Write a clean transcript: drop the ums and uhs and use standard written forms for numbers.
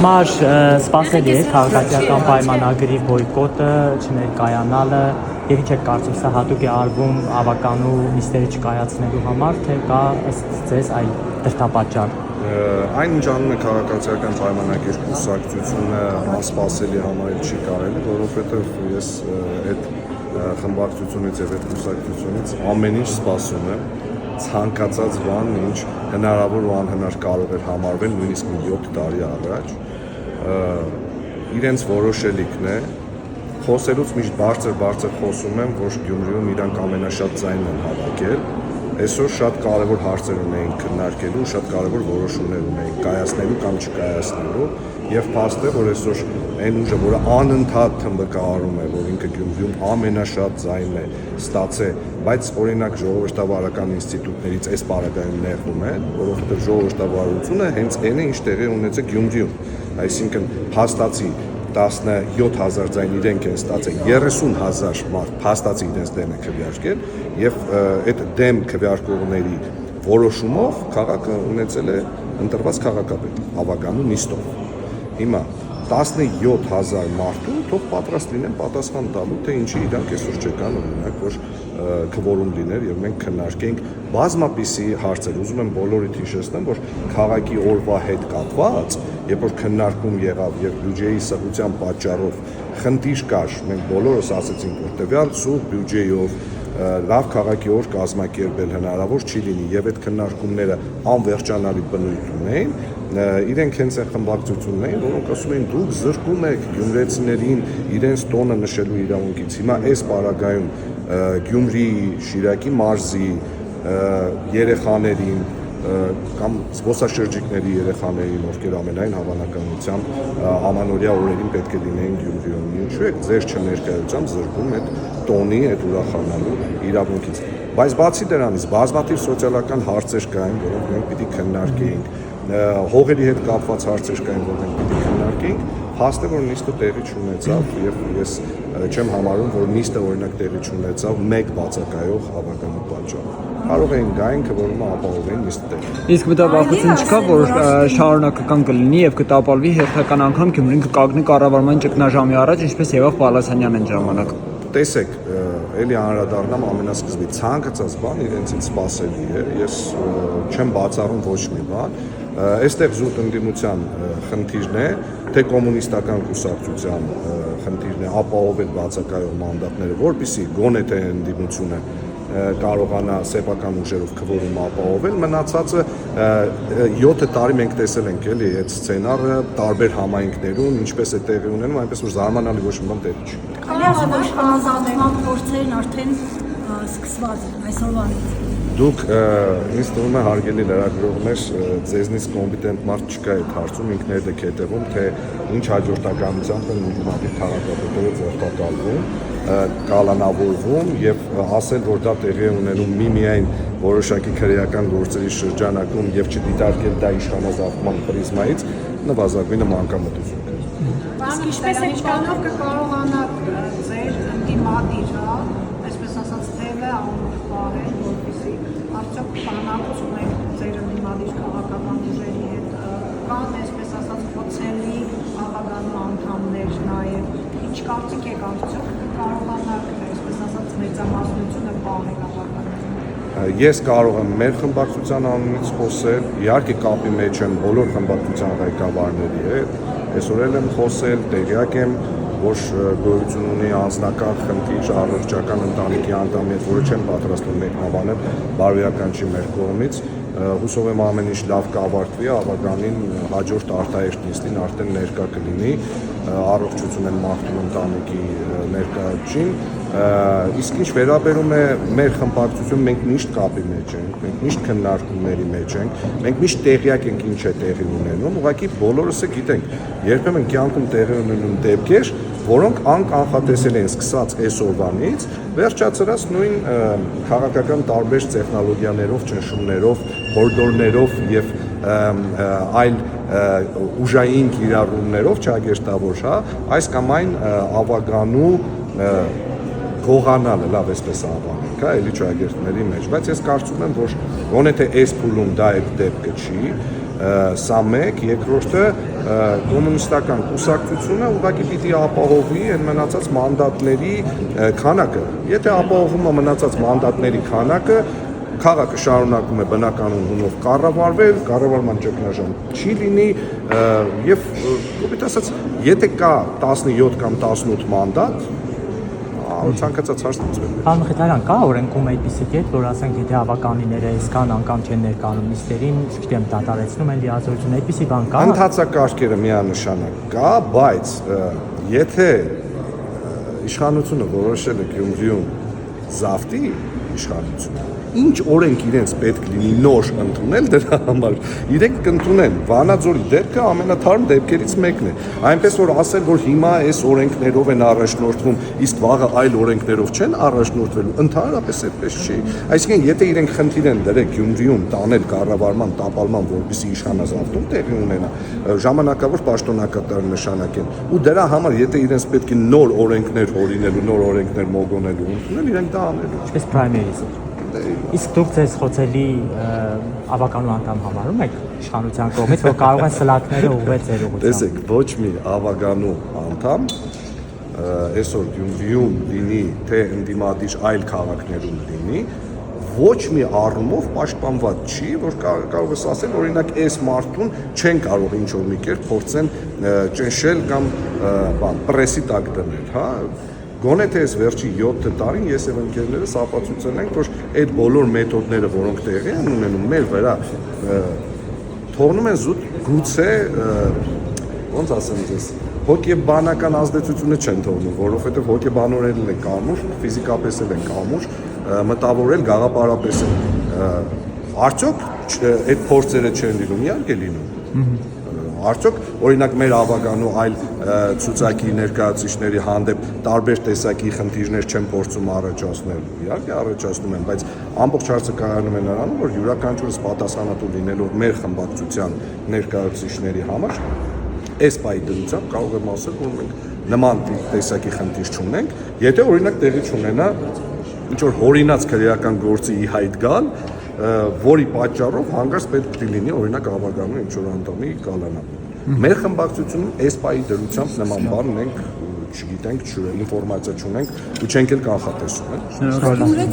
Մար սպասելի է քաղաքացիական պայմանագրի բոյկոտը, չներկայանալը, եւ ինչ է կարծում, սա հատուկ է արվում ավականու նիստերը չկայացնելու համար, թե կա ըստ ձեզ այլ դրդապատճառ։ Այն ինչ անում է քաղաքացիական պայմանագիր կուսակցությունը անսպասելի համարել չի կարելի, որովհետև ես այդ խմբակցությունից եւ այդ կուսակցությունից ամեն ինչ սպասում եմ, ցանկացած բան, ինչ հնարավոր ու անհնար կարող էր համարվել նույնիսկ 7 տարի առաջ, իրենց որոշելիքն է, խոսելուց միշտ բարձր խոսում եմ, որ Գյումրիում իրանք ամենաշատ ձայնն են հավաքել, այսօր շատ կարևոր հարցեր ունեին քննարկելու, շատ կարևոր որոշումներ ունեին կայացնելու կամ չկայացնելու եւ փաստ է, որ այսօր այն ուժը, որը անընդհատ թմբկահարում է, որ ինքը Գյումրիում ամենաշատ ձայնն է ստացել, բայց օրինակ ժողովրդավարական ինստիտուտներից այս պարագայում նեղվում է, որովհետեւ ժողովրդավարությունը հենց այն է, ինչ տեղի ունեցել Գյումրիում, այսինքն փաստացի 17,000 ձայն իրենք են ստացել, 30,000 մարդ փաստացի իրենց դեմ է քվեարկել եւ այդ դեմ քվեարկողների որոշումով քաղաքը ունեցել է ընտրված քաղաքապետ ավականու նիստով։ Հիմա 17,000 մարդու թող պատրաստ լինեն պատասխան տալու, թե ինչի իրանք այսօր չեկան, օրինակ, որ քվորում լիներ եւ մենք քննարկենք բազմապիսի հարցեր։ Ուզում եմ բոլորիդ հիշեցնեմ, որ քաղաքի օրվա հետ կապված, երբ որ քննարկում եղավ եւ բյուջեի սղության պատճառով խնդիր կար, մենք բոլորս ասացինք, որ տվյալ սուր բյուջեով լավ քաղաքի օր կազմակերպել հնարավոր չի լինի եւ այդ քննարկումները անվերջանալի բնույթ ունեն, իրենք հենց այն խմբակցությունն էին, որոնք ասում էին դուք զրկում եք գյումրեցիներին իրենց տոնը նշելու իրավունքից։ Հիմա այս պարագայում Գյումրիի, Շիրակի մարզի երեխաներին կամ զբոսաշրջիկների երեխաներին, ովքեր ամենայն հավանականությամբ ամանորյա օրերին պետք է լինեին Գյումրիում, ինչու եք ձեր չներկայությամբ զրկում այդ տոնի, այդ ուրախանալու իրավունքից։ Բայց բացի դրանից բազմաթիվ սոցիալական հարցեր կային, որոնք մենք պիտի քննարկեինք, հողերի հետ կապված հարցեր կային, որ մենք պիտի քննարկեինք, փաստ է, որ նիստը տեղի չունեցավ եւ ես չեմ համարում, որ նիստը օրինակ տեղի չունեցավ մեկ բացակայող ավականու պատճառով։ Կարող էին գային քվորումը ապահովեն նիստը տեղի։ Իսկ մտավախություն չկա, որ շարունակական կլինի եւ կտապալվի հերթական անգամ Գյումրին կկանգնի կառավարման ճգնաժամի առաջ, ինչպես եղավ Պալասանյանն ժամանակ։ Տեսեք, էլի անդրադառնամ ամենասկզբից, ցանկացած բան իրենցից սпасելի է, ես չեմ բացառում ոչ մի բան, այստեղ զուտ ընդդիմության խնդիրն է, թե կոմունիստական կուսակցության խնդիրն է ապահովել բացակայող մանդատները, որպեսզի գոնե թե ընդդիմությունը կարողանա սեփական ուժերով քվորում ապահովել, մնացածը 7 տարի մենք տեսել ենք էլի այդ սցենարը տարբեր համայնքներում, ինչպես է տեղի ունենում, այնպես որ զարմանալի ոչ մի բան տեղի չի։ Իշխանազատման փորձերն արդեն սկսված են այսօրվանից։ Դուք ինձ թվում է հարգելի լրագրողներ, ձեզնից կոմպետենտ մարդ չկա այդ հարցում, ինքներդ եք հետևում, թե ինչ հաջորդականությամբ են ինքնատիպ քաղաքապետերը ձերբակալվում, կալանավորվում եւ ասել, որ դա տեղի է ունենում միմիայն որոշակի քրեական գործերի շրջանակում եւ չդիտարկել դա իշխանազատման պրիզմայից, նվազագույնը մանկամտություն է։ Իսկ ինչպես է իշխանով կկարողանաք ձեր ընդդիմադիր, այսպես ասած, թևը անոր պահել, որպեսզի արդյոք բանակցում եք ձեր ընդդիմադիր քաղաքական ուժերի հետ, կան այսպես ասած խոցելի ավականու անդամներ նաեւ, ինչ կարծիք եք արդյոք կկարողանաք այսպես ասած մեծամասնությունը պահել ավականու։ Ես կարող եմ մեր խմբակցության անունից խոսել, իհարկե կապի մեջ եմ բոլոր խմբակցության ղեկավարների հետ, այսօր եմ խոսել, տեղյակ եմ, որ գոյություն ունի անձնական խնդիր առողջական ընտանիքի անդամի հետ, որը չեմ պատրաստվում մեկնաբանել, բարոյական չի մեր կողմից, հուսով եմ ամեն ինչ լավ կավարտվի, ավականին հաջորդ արտահայտ նիստին արդեն ներկա կլինի, առողջություն են մաղթում ընտանիքի ներկայացին, իսկ ինչ վերաբերում է մեր խմբակցություն, մենք միշտ կապի մեջ ենք, մենք միշտ քննարկումների մեջ ենք, մենք միշտ տեղյակ ենք ինչ է տեղի ունենում, ուղղակի բոլորս է գիտենք, երբեմն կյանքում տեղի ունենում դեպքեր, որոնք անկանխատեսել են սկսած այսօրվանից, վերջացրած նույն քաղաքական տարբեր տեխնոլոգիաներով, ճնշումներով, հորդորներով եւ այլ ուժային կիրառումներով չագերտավոր, այս կամ այն ավականու գողանալը, լավ այսպես անվանենք, էլի չագերտների մեջ, բայց ես կարծում եմ, որ գոնե թե այս փուլում դա այդ դեպքը չի, Սա մեկ, երկրորդը կոմունիստական կուսակցությունը ուղղակի պիտի ապահովի այն մնացած մանդատների քանակը։ Եթե ապահովում է մնացած մանդատների քանակը, քաղաքը շարունակում է բնականon հունով կառավարվել, կառավարման ճգնաժամ չի լինի եւ կոպիտ ասած, եթե կա 17 կամ 18 մանդատ, ցանկացած հարց լուծվել է։ Պարոն Մխիթարյան, կա օրենքում այդպիսի կետ, որ ասենք, եթե հավականիները այսքան անգամ չեն ներկայանում նիստերին, չգիտեմ, դադարեցնում են լիազորությունը, այդպիսի բան կա։ Ընթացակարգերը միանշանակ կա, բայց եթե իշխանությունը որոշել է Գյումրիում զավթի իշխանությունը, ինչ օրենք իրենց պետք լինի նոր ընդունել դրա համար, իրենք կընդունեն։ Վանաձորի դեպքը ամենաթարմ դեպքերից մեկն է։ Այնպես որ ասել, որ հիմա այս օրենքներով են առաջնորդվում, իսկ վաղը այլ օրենքներով չեն առաջնորդվելու, ընդհանրապես այդպես չի։ Այսինքն, եթե իրենք խնդիր են դրել Գյումրիում տանել կառավարման տապալման, որպեսզի իշխանազավթում տեղի ունենա, ժամանակավոր պաշտոնակատար նշանակեն։ Ու դրա համար, եթե իրենց պետք է նոր օրենքներ հորինելու, նոր օրենքներ մոգոնելու ընդունել, իրենք դա անելու։ Ինչպես պրայմերիզ։ Իսկ դուք ձեզ խոցելի ավականու անդամ համարում եք իշխանության կողմից, որ կարող են սլաքները ուղղել ձեր ուղղությամբ։ Տեսեք, ոչ մի ավականու անդամ այսօր Գյումրիում լինի, թե ընդդիմադիր այլ քաղաքներում լինի, ոչ մի առումով պաշտպանված չի, որ կարող ես ասել, օրինակ, այս մարդուն չեն կարող ինչ-որ մի կերպ փորձեն ճնշել կամ պրեսի տակ դնել, հա։ Գոնե թե այս վերջի 7 տարին ես եւ ընկերներս ապացուցել ենք, որ այդ բոլոր մեթոդները, որոնք տեղի են ունենում, մեր վրա թողնում են զուտ գուցե ոնց ասեմ ձեզ, հոգեբանական ազդեցությունը չեն թողնում, որովհետեւ հոգեբանորեն են կամուր, ֆիզիկապես են կամուր, մտավորել գաղափարապես են։ Արդյոք այդ փորձերը չեն լինում, իհարկե լինում։ Արդյոք օրինակ մեր ավականու այլ ցուցակի ներկայացուցիչների հանդեպ տարբեր տեսակի խնդիրներ չեն փորձում առաջացնել։ Իհարկե առաջացնում են, բայց ամբողջ հարցը կայանում է նրանում, որ յուրաքանչյուրս պատասխանատու լինելով մեր խմբակցության ներկայացուցիչների համար, այս պայի դրությամբ կարող եմ ասել, որ մենք նման տեսակի խնդիր չունենք, եթե օրինակ տեղի չունենա ինչ որ հորինած քրեական գործի ի հայտ գալ, որի պատճառով հանգարց պետք է լինի օրինակ ավականու ինչ որ անդամի կալանա։ Մեր խմբակցությունում այս պայի դրությամբ նման բան մենք չգիտենք, ինֆորմացիա չունենք ու չենք էլ կանխատեսում։ Շնորհակալ եմ։